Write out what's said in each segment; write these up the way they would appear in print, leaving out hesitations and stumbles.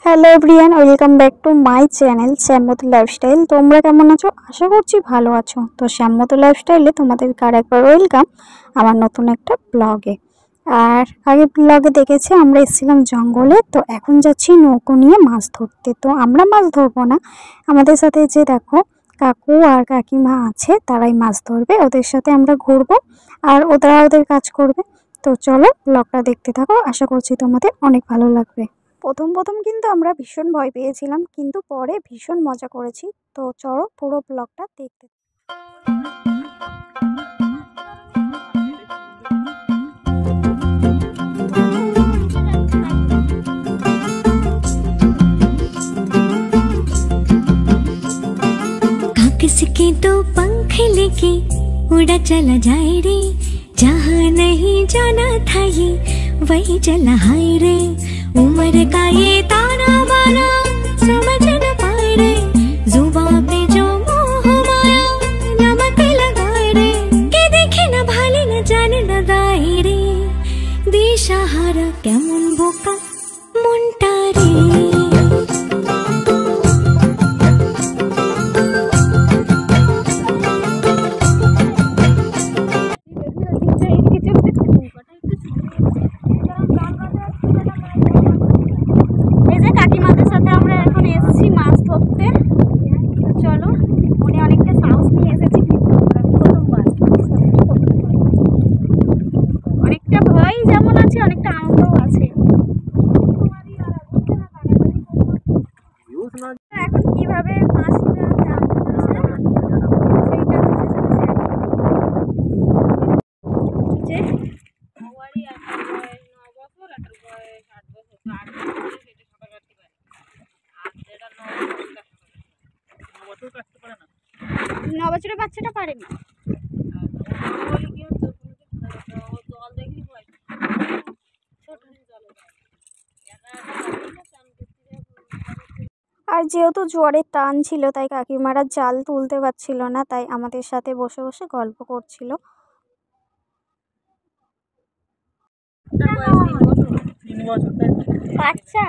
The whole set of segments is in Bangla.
Hello everyone, welcome back to my channel Shyamamati lifestyle. তোমরা কেমন আছো? আশা করছি ভালো আছো। তো শ্যামমতী লাইফস্টাইলে তোমাদেরকে আর একবার ওয়েলকাম আমার নতুন একটা ব্লগে। আর আগে ব্লগে দেখেছি আমরা এসেছিলাম জঙ্গলে, তো এখন যাচ্ছি নৌকো নিয়ে মাছ ধরতে। তো আমরা মাছ ধরবো না, আমাদের সাথে যে দেখো কাকু আর কাকিমা আছে তারাই মাছ ধরবে, ওদের সাথে আমরা ঘুরবো আর ওরা ওদের কাজ করবে। তো চলো ব্লগটা দেখতে থাকো, আশা করছি তোমাদের অনেক ভালো লাগবে। প্রথম কিন্তু আমরা ভীষণ ভয় পেয়েছিলাম, কিন্তু পরে ভীষণ মজা করেছি। তো চলো পুরো ব্লগটা দেখতে। किसके तो पंख लेके उड़ा चला जाए रे, जहाँ नहीं जाना था ये वही चला हाय रे। उम्र का ये ताना बाना समझ न पाए रे, जुबान पे जो मोह माया नमक लगाए रे। के देखे न भाले न जाने न दाए रे, दिशाहारा केमन बोका मुंटा रे। এখন কিভাবে মাছটা বছরের বাচ্চাটা পারে না। আর যেহেতু জোয়ারের টান ছিল তাই কাকিমারা জাল তুলতে পারছিল না, তাই আমাদের সাথে বসে বসে গল্প করছিল। বাচ্চা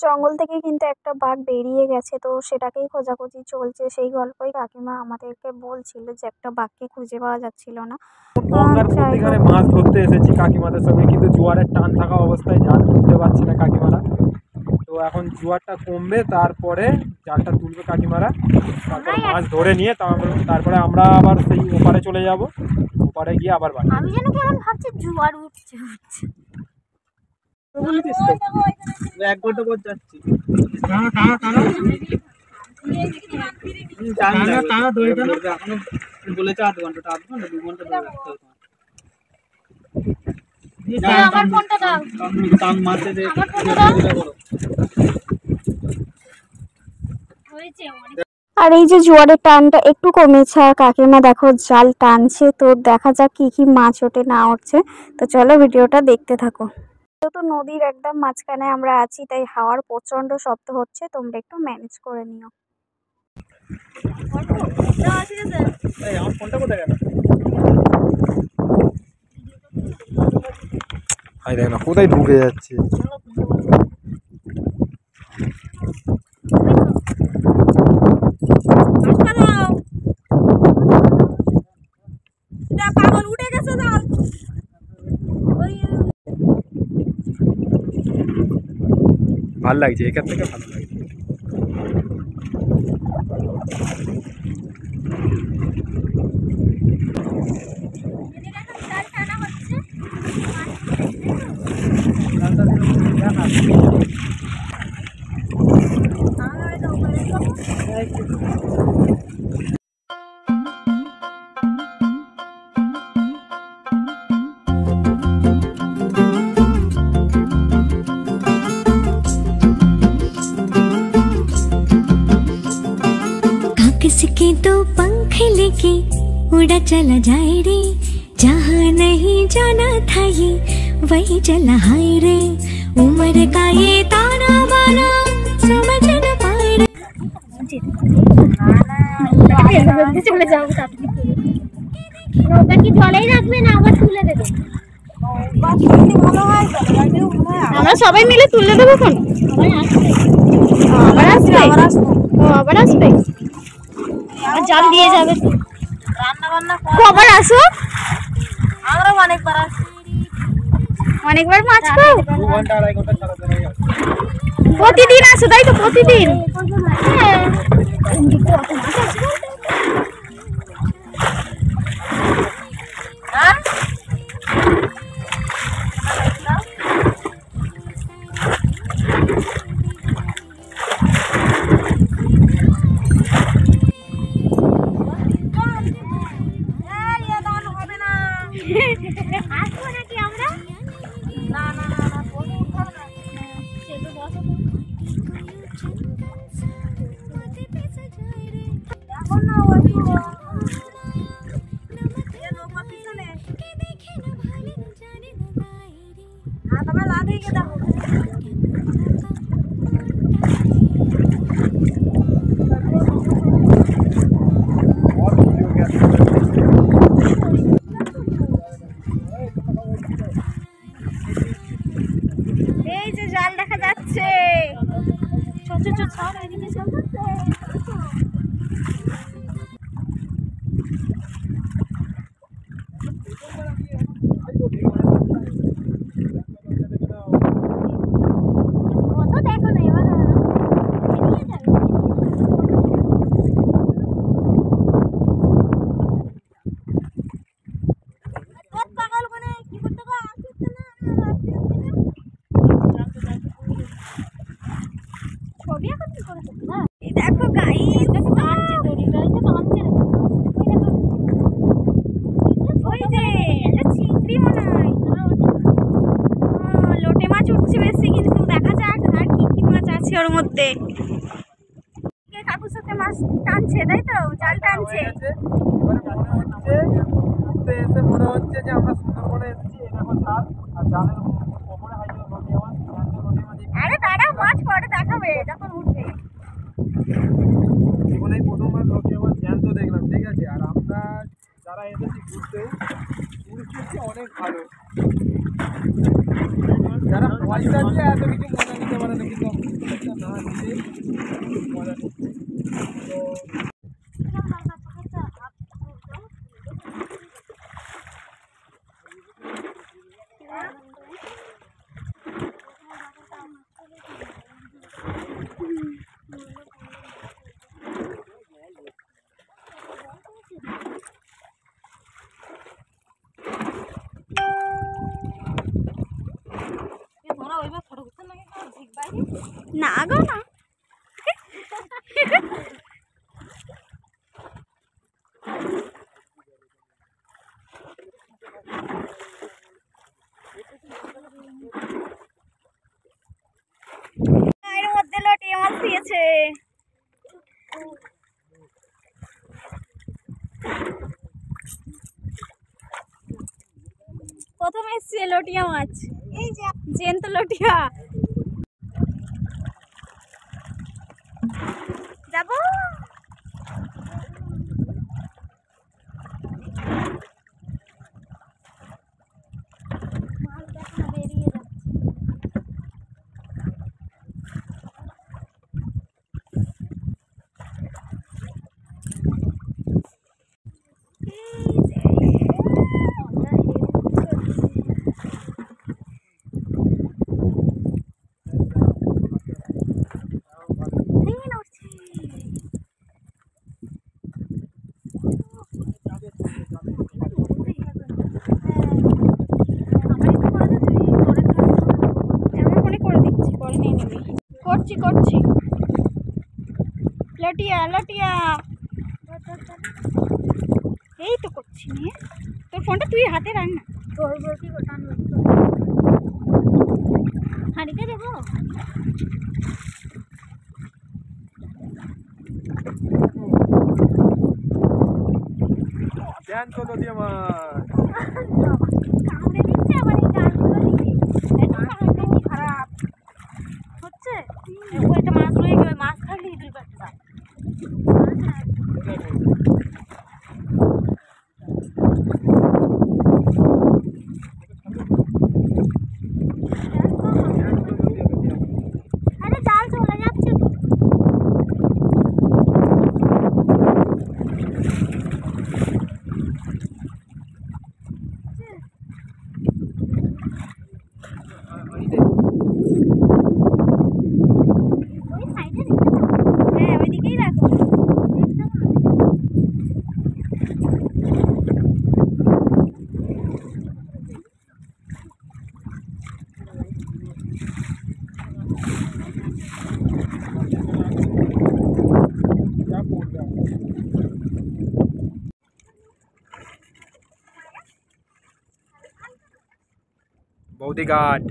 জঙ্গল থেকে কিন্তু একটা বাঘ বেরিয়ে গেছে, তো সেটাকেই খোঁজাখুঁজি চলছে। সেই গল্পই কাকিমা আমাদেরকে বলছিল যে একটা বাঘকে খুঁজে পাওয়া যাচ্ছিল না। এখানে মাছ ধরতে এসেছি কাকিমাদের সঙ্গে, কিন্তু জোয়ারের টান থাকা অবস্থায় জাল তুলতে পারছি না কাকিমারা। তো এখন জোয়ারটা কমবে, তারপরে জালটা তুলবে কাকিমারা, তারপরে মাছ ধরে নিয়ে তারপরে আমরা আবার সেই ওপারে চলে যাব। ওপারে গিয়ে আবার বাড়ি। আমি যেন কেমন ভাবছি জোয়ার উঠছে এক ঘন্টা পর যাচ্ছি। বলেছে আধ ঘন্টা 2 ঘন্টা আর এই যে জোয়ারের টানটা একটু কমেছে আর কাকিমা দেখো জাল টানছে। তো দেখা যাক কি কি মাছ ওঠে না উঠছে। তো চলো ভিডিওটা দেখতে থাকো। তো নদীর একদম মাঝখানে আমরা আছি, তাই হাওয়ার প্রচন্ড শব্দ হচ্ছে, তোমরা একটু ম্যানেজ করে নিও। কোথায় ঢুকে যাচ্ছে? ভালো লাগছে, এখান থেকে ভালো লাগছে। किसके तो पंख लेके उड़ा चला जाए रे, जहाँ नहीं जाना था ये वही चला हाय रे। उम्र का ये ताना बाना समझ न पाए रे। নদীতে চলে যাবো তাড়াতাড়ি করে। নৌকা কি জলেই রাখবে না আবার তুলে দেবে? আমরা সবাই মিলে তুলে দেবো কোন? আবার আসবে? ও আবার আসবে? আর জল দিয়ে যাবে তো। রান্না বান্না কবার আসো? আমরা অনেকবার আসি। অনেকবার মাছ খাও? 2 ঘন্টা 2.5 ঘন্টা ছাড়া ছাড়াই আসে। প্রতিদিন আসো তাই তো? প্রতিদিন? হ্যাঁ এমনিতে অত মাছ আছে বলতে? হ্যাঁ আসবো নাকি আমরা? না না না না বলে উঠাও না। চেপে বসো তো। এখন না ওই তো এ নৌকা পিছনে হাতটা লাগিয়ে গে দেখো। और वीडियो क्या এই যে জাল দেখা যাচ্ছে। ছোট ছোট ছাড় এদিকে চল। কত দেখো না এবার বেরিয়ে যাবে। তোর পাগল কোনে কি করতে গো আসছে না রাত্রি হচ্ছে না। ছবি এখন কি করে করতে না? এই দেখো গাইস, দেখো টানছে দড়িটা, এই যে টানছে রে। ওই যে এটা চিংড়ি মনে হয়। লোটে মাছ উঠছে বেশি, কিন্তু দেখা যাক আর কি কি মাছ আছে ওর মধ্যে। কে কাকুর সাথে মাছ টানছে তাই তো? জাল টানছে। এবারে মনে হচ্ছে যে আমরা সুন্দরবনে এসেছি। এই দেখো জাল, আর জালের ওপরে হাইজে নদী মাছ, নদী মাছ। আরে দাঁড়াও, মাছ পরে দেখাবে যখন উঠবে। জীবনেই প্রথমবার নদী মাছ জ্যান্ত দেখলাম, ঠিক আছে। আর আমরা যারা এসেছি ঘুরতে, পরিস্থিতি অনেক ভালো। যারা পয়সা দিয়ে এত কিছু মজা নিতে পারে না, কিন্তু না দিয়ে মজা নিচ্ছে। তোরা ওইবার ফটো করতে নাকি ঝিক বাইরে না গো না। এর মধ্যে লটিয়ে মাছ দিয়েছে। প্রথমে এসছে লটিয়া মাছ, এই যে জ্যান্ত লটিয়া। যাবো মাছ দেখা বেরিয়ে যাচ্ছে। করছি করছি। লটিয়া লটিয়া, এই তো করছি নিয়ে। তোর ফোনটা তুই হাতে রাখ না। ধরবো কি গো, টানবো হাঁড়িতে দেবো। জ্যান্ত নদী মাছ। কামড়ে দিচ্ছে আবার এই গাছগুলো দিকে। একটু কামড়ে দিচ্ছে। খারাপ হচ্ছে। ওইটা মাছ রয়ে গেলে মাছ থাকলে ইঁদুর কাটতে যায়। বৌদি ঘাট।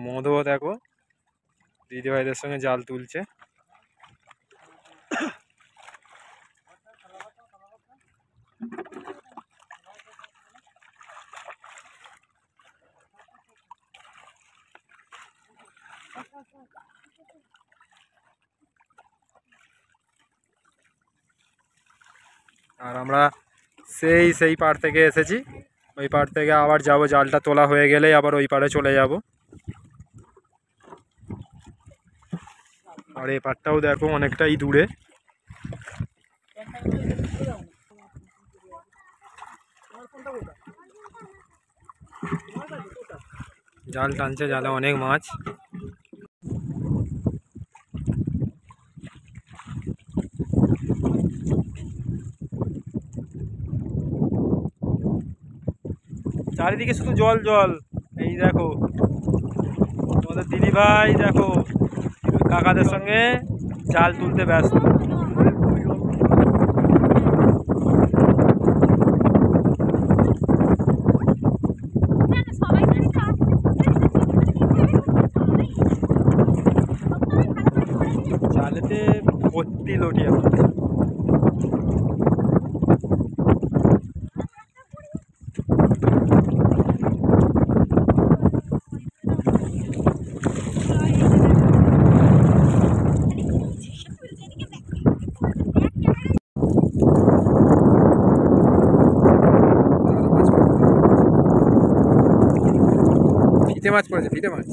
মধুও দেখো দিদিভাইদের সঙ্গে জাল তুলছে। আর আমরা সেই পাড় থেকে এসেছি, ওই পাড় থেকে আবার যাব, জালটা তোলা হয়ে গেলেই আবার ওই পাড়ে চলে যাব। আর এই পাড়টাও দেখো অনেকটাই দূরে। জাল টানছে, জালে অনেক মাছ। চারিদিকে শুধু জল জল। এই দেখো তোমাদের দিদিভাই দেখো কাকাদের সঙ্গে জাল তুলতে ব্যস্ত। জালেতে ভর্তি লটিয়া মাছ। ফিতে মাছ পড়েছে, ফিতে মাছ।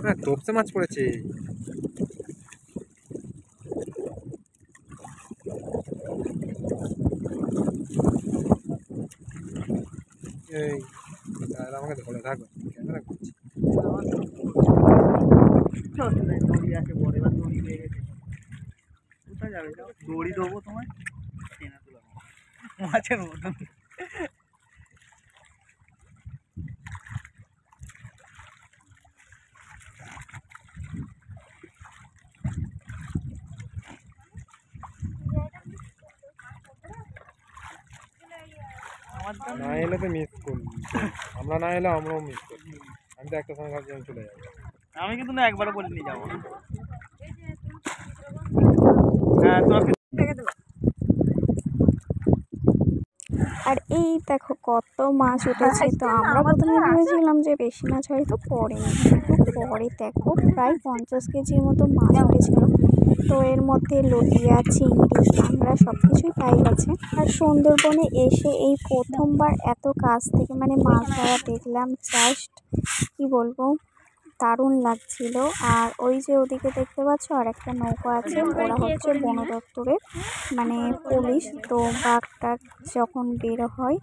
হ্যাঁ, তোপসে মাছ পড়েছে। এই আমাকে ধরে থাকো, ক্যামেরা করছি। দড়ি দেবো তোমায়, মাছের মতন। না এলে তো মিস করবি, আমরা না এলে আমরাও মিস করবি। আমি তো একটা সময় ভাবছি আমি চলে যাবো। আমি কিন্তু না একবারও বলিনি যাবো। হ্যাঁ তোমাকে আর এই দেখো কত মাছ উঠেছে। তো আমরা প্রথমে ভেবেছিলাম যে বেশি মাছ হয়তো পড়েনি, কিন্তু পরে দেখো প্রায় 50 কেজির মতো মাছ উঠেছিল। তো এর মধ্যে লটিয়া, চিংড়ি, কাঁকড়া সব কিছুই পাই গেছে। আর সুন্দরবনে এসে এই প্রথমবার এত কাছ থেকে মানে মাছ ধরা দেখলাম, জাস্ট কি বলবো, দারুণ লাগছিল। আর ওই যে ওদিকে দেখতে পাচ্ছ আর একটা নৌকা আছে, ওরা হচ্ছে বন দপ্তরের মানে পুলিশ। তো বাঘটা যখন বের হয়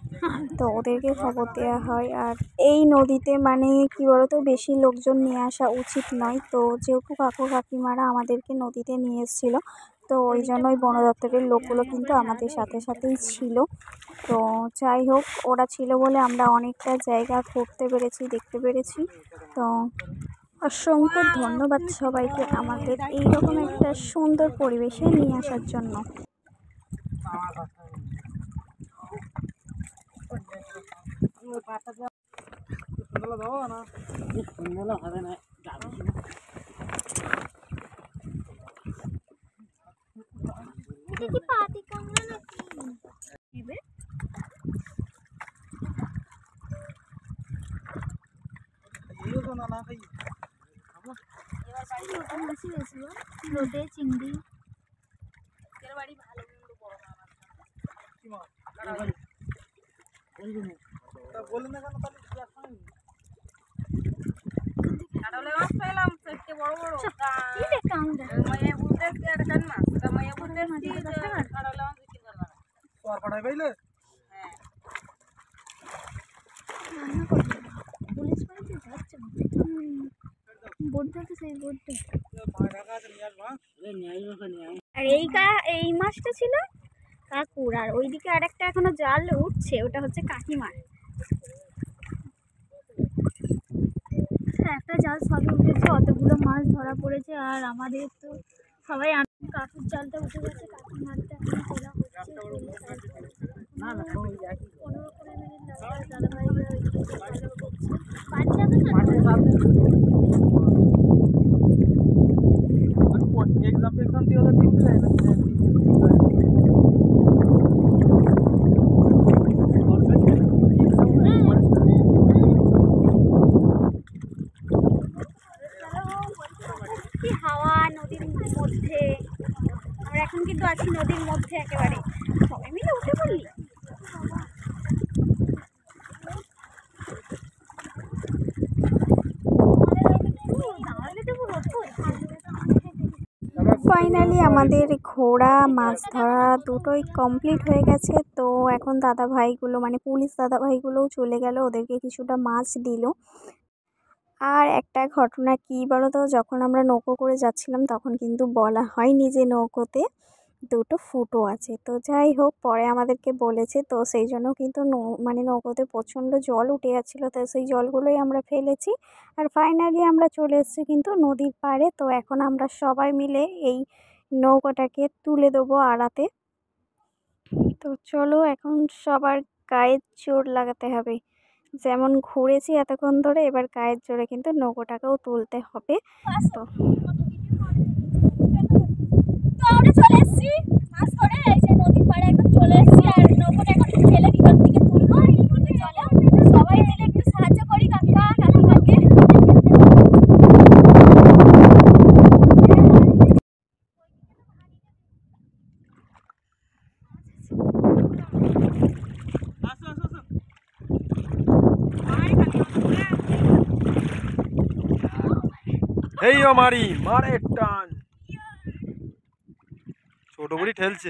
তো ওদেরকে খবর দেওয়া হয়। আর এই নদীতে মানে কি বলতো বেশি লোকজন নিয়ে আসা উচিত নয়। তো যেহেতু কাকু কাকিমারা আমাদেরকে নদীতে নিয়ে এসেছিলো, তো ওই জন্যই বন দপ্তরের লোকগুলো কিন্তু আমাদের সাথেই ছিল। তো যাই হোক, ওরা ছিল বলে আমরা অনেকটা জায়গা ঘুরতে পেরেছি, দেখতে পেরেছি। তো অসংখ্য ধন্যবাদ সবাইকে আমাদের এইরকম একটা সুন্দর পরিবেশে নিয়ে আসার জন্য। লোটে চিংড়ি পুলিশ বোটটা তো সেই বোটটা। আর এই মাছটা ছিল কাকুর, আর ওইদিকে আরেকটা এখনো জাল উঠছে, ওটা হচ্ছে কাকিমার। একটা জাল সবে উঠেছে, অতগুলো মাছ ধরা পড়েছে। আর আমাদের তো সবাই কাকুর জালটা উঠে গেছে, কাকুর মাছটা এখন তোলা হচ্ছে। 15-20 মিনিট লাগবে। দাদাভাইরা ভালো করছে। বাচ্চা তো না এক্সাম দিয়ে ওদের দিতে যায় না। কি হাওয়া নদীর মধ্যে, আমরা এখন কিন্তু আছি নদীর মধ্যে একেবারে। সবাই মিলে উঠে পড়লি। ফাইনালি আমাদের ঘোরা মাছ ধরা দুটোই কমপ্লিট হয়ে গেছে। তো এখন দাদা ভাইগুলো মানে পুলিশ দাদা ভাইগুলোও চলে গেল, ওদেরকে কিছুটা মাছ দিল। আর একটা ঘটনা কি বলো তো, যখন আমরা নৌকো করে যাচ্ছিলাম তখন কিন্তু বলা হয়নি যে নৌকোতে দুটো ফুটো আছে। তো যাই হোক, পরে আমাদেরকে বলেছে, তো সেই জন্য কিন্তু মানে নৌকোতে প্রচণ্ড জল উঠে যাচ্ছিলো, তো সেই জলগুলোই আমরা ফেলেছি। আর ফাইনালি আমরা চলে এসেছি কিন্তু নদীর পাড়ে। তো এখন আমরা সবাই মিলে এই নৌকোটাকে তুলে দেবো আড়াতে। তো চলো, এখন সবার গায়ের জোর লাগাতে হবে। যেমন ঘুরেছি এতক্ষণ ধরে, এবার গায়ের জোরে কিন্তু নৌকোটাকেও তুলতে হবে। তো আমরা চলে এসেছি মাছ ধরে, এই যে নদীর পাড়ে একদম চলে এসেছি। আর নৌকোটা এখন ফেলে ভিতর দিকে তুলবো। চলো সবাই মিলে একটু সাহায্য করি কাকা কাকিমাকে। এই ও মারি মারে টান, ছোট বড়ি ঠেলছে।